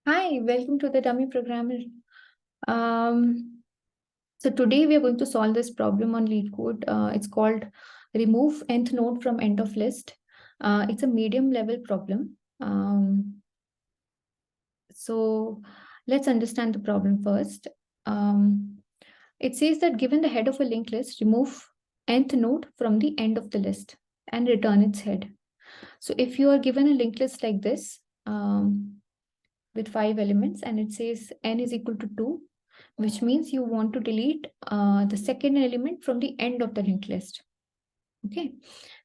Hi, welcome to the Dummy Programmer. So today we are going to solve this problem on Leetcode. It's called remove nth node from end of list. It's a medium level problem. So let's understand the problem first. It says that given the head of a linked list, remove nth node from the end of the list and return its head. So if you are given a linked list like this, with 5 elements and it says n is equal to 2, which means you want to delete the second element from the end of the linked list. Okay,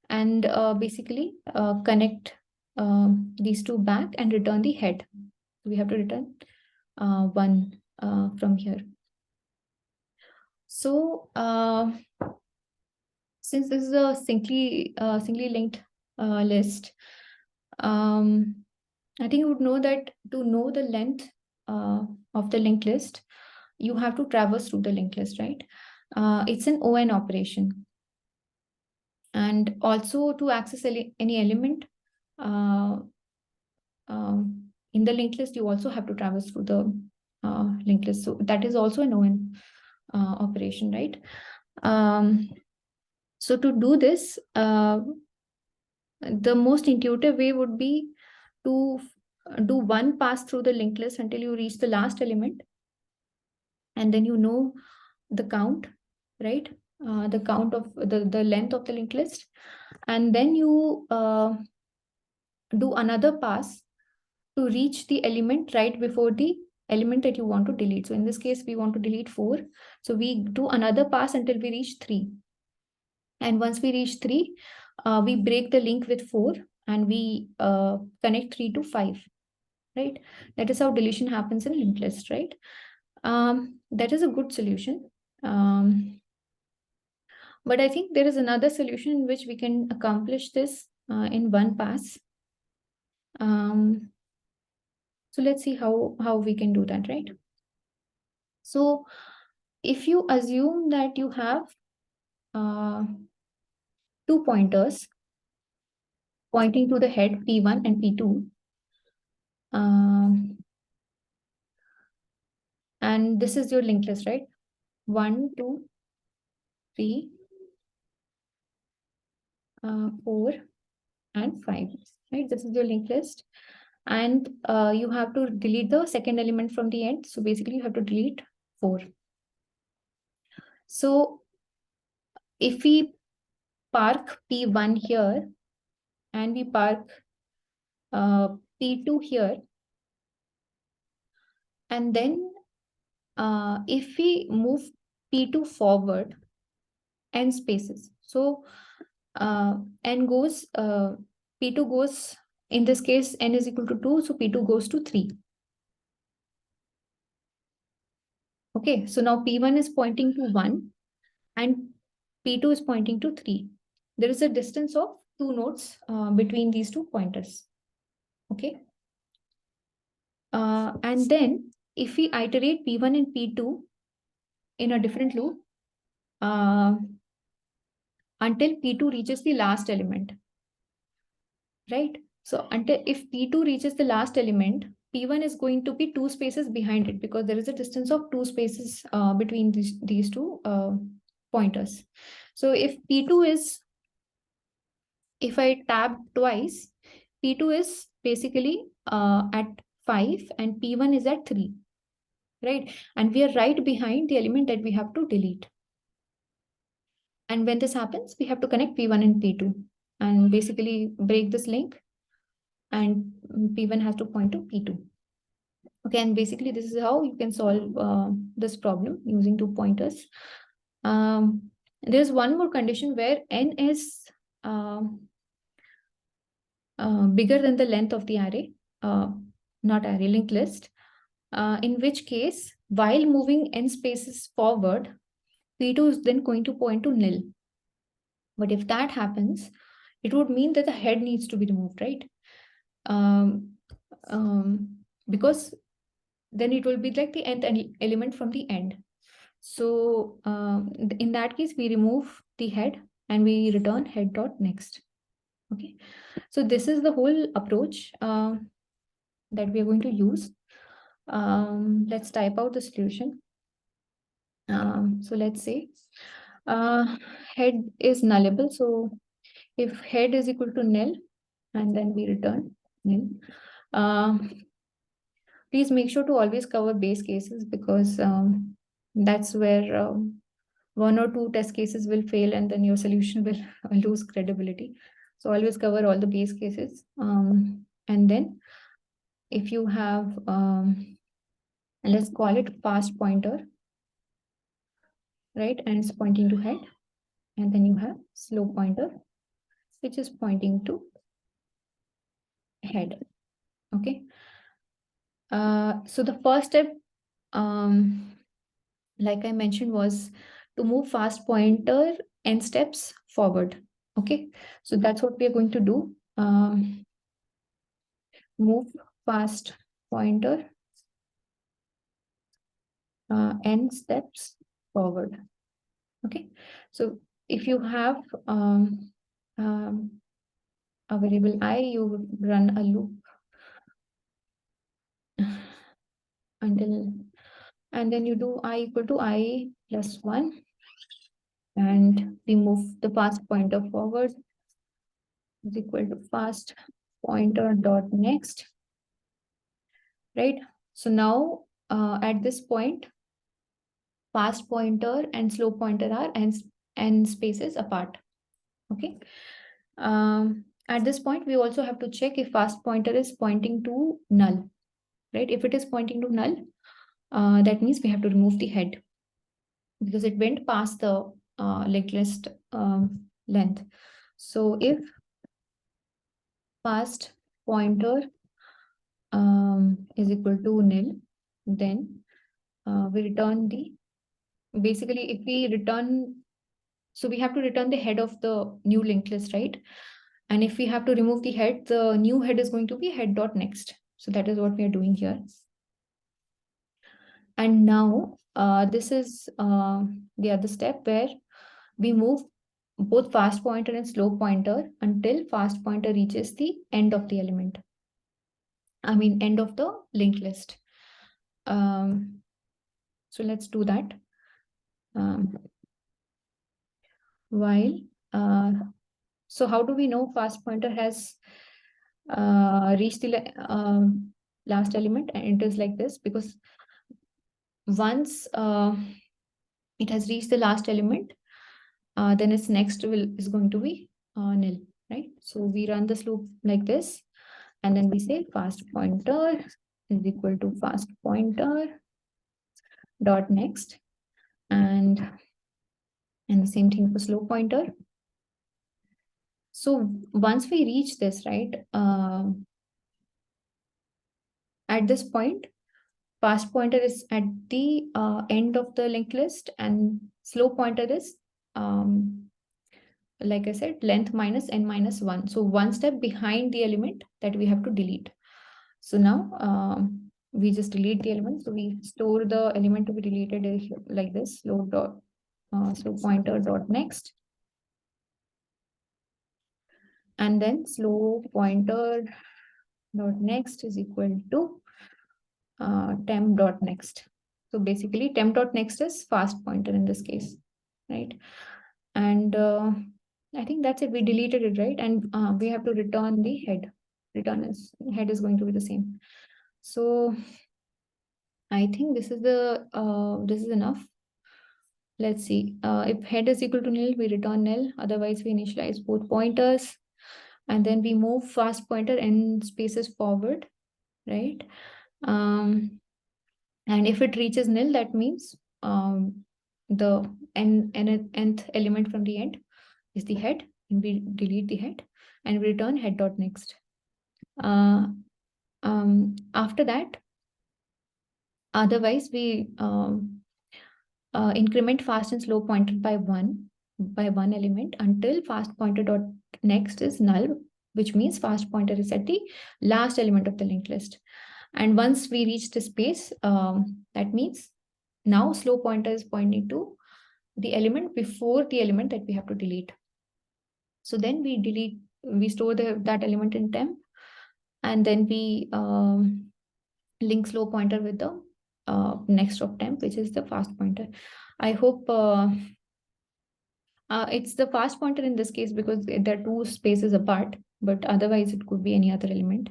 and basically connect these two back and return the head. We have to return 1 from here. So since this is a singly linked list, I think you would know that to know the length of the linked list, you have to traverse through the linked list, right? It's an ON operation. And also to access any element in the linked list, you also have to traverse through the linked list. So that is also an ON operation, right? So to do this, the most intuitive way would be to do one pass through the linked list until you reach the last element. And then you know the count, right? The count of the length of the linked list. And then you do another pass to reach the element right before the element that you want to delete. So in this case, we want to delete 4. So we do another pass until we reach 3. And once we reach 3, we break the link with 4 and we connect 3 to 5, right? That is how deletion happens in linked list, right? That is a good solution. But I think there is another solution in which we can accomplish this in one pass. So let's see how we can do that, right? So if you assume that you have 2 pointers pointing to the head P1 and P2, and this is your linked list, right? 1, 2, 3, 4, and 5, right? This is your linked list. And you have to delete the second element from the end. So basically you have to delete 4. So if we park P1 here and we park P2 here, and then if we move P2 forward n spaces, so n goes, P2 goes, in this case, n is equal to 2, so P2 goes to 3. Okay, so now P1 is pointing to 1 and P2 is pointing to 3. There is a distance of 2 nodes between these 2 pointers. Okay. And then if we iterate P1 and P2 in a different loop until P2 reaches the last element, right? So until if P2 reaches the last element, P1 is going to be 2 spaces behind it because there is a distance of 2 spaces between these 2 pointers. So if P2 is, if I tab twice, P2 is basically at 5 and P1 is at 3, right? And we are right behind the element that we have to delete. And when this happens, we have to connect P1 and P2 and basically break this link, and P1 has to point to P2. Okay, and basically this is how you can solve this problem using 2 pointers. There's one more condition where n is bigger than the length of the array, not array, linked list, in which case, while moving n spaces forward, P2 is then going to point to nil. But if that happens, it would mean that the head needs to be removed, right? Because then it will be like the nth element from the end. So in that case, we remove the head and we return head dot next. Okay, so this is the whole approach that we are going to use. Let's type out the solution. So let's say head is nullable. So if head is equal to nil, and then we return nil. Please make sure to always cover base cases, because that's where one or two test cases will fail and then your solution will lose credibility. So always cover all the base cases. And then if you have, let's call it fast pointer, right? And it's pointing to head. And then you have slow pointer, which is pointing to head. Okay. So the first step, like I mentioned, was to move fast pointer n steps forward. Okay. So that's what we are going to do. Move fast pointer n steps forward. Okay. So if you have a variable I, you would run a loop until, and then you do I equal to I plus 1, and we move the fast pointer forward is equal to fast pointer dot next, right? So now at this point, fast pointer and slow pointer are n spaces apart. Okay. At this point, we also have to check if fast pointer is pointing to null, right? If it is pointing to null, that means we have to remove the head, because it went past the linked list length. So if fast pointer is equal to nil, then we return the, basically if we return, so we have to return the head of the new linked list, right? And if we have to remove the head, the new head is going to be head dot next. So that is what we are doing here. And now this is the other step where we move both fast pointer and slow pointer until fast pointer reaches the end of the element. I mean, end of the linked list. So let's do that. While, so how do we know fast pointer has reached the last element? And it is like this, because once it has reached the last element, then its next is going to be nil, right? So we run this loop like this, and then we say fast pointer is equal to fast pointer dot next, and the same thing for slow pointer. So once we reach this, right, at this point, fast pointer is at the end of the linked list, and slow pointer is, like I said, length minus n minus 1. So one step behind the element that we have to delete. So now we just delete the element. So we store the element to be deleted like this, slow pointer dot next. And then slow pointer dot next is equal to temp dot next. So basically temp dot next is fast pointer in this case, right? And I think that's it. We deleted it, right? And we have to return the head. Head is going to be the same. So I think this is enough. Let's see. If head is equal to nil, we return nil. Otherwise, we initialize both pointers, and then we move fast pointer n spaces forward, right? And if it reaches nil, that means the nth element from the end is the head, and we delete the head and we return head dot next. After that, otherwise we increment fast and slow pointer by one element until fast pointer dot next is null, which means fast pointer is at the last element of the linked list. And once we reach this space, that means now slow pointer is pointing to the element before the element that we have to delete. So then we store that element in temp, and then we link slow pointer with the next of temp, which is the fast pointer. I hope it's the fast pointer in this case because they're two spaces apart, but otherwise it could be any other element.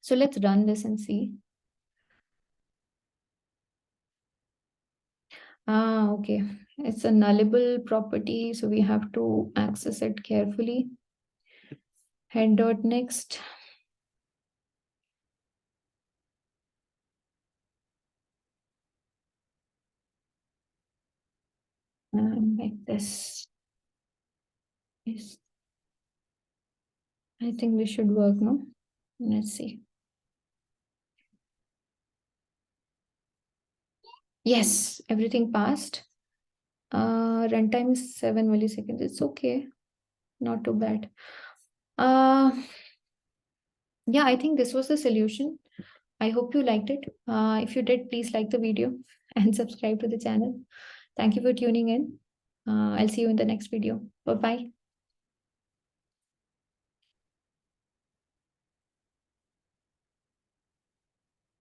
So let's run this and see. Okay. It's a nullable property, so we have to access it carefully. Head dot next. Like this. Yes. I think this should work, no? Let's see. Yes, everything passed. Runtime is 7 milliseconds. It's okay. Not too bad. Yeah, I think this was the solution. I hope you liked it. If you did, please like the video and subscribe to the channel. Thank you for tuning in. I'll see you in the next video. Bye-bye.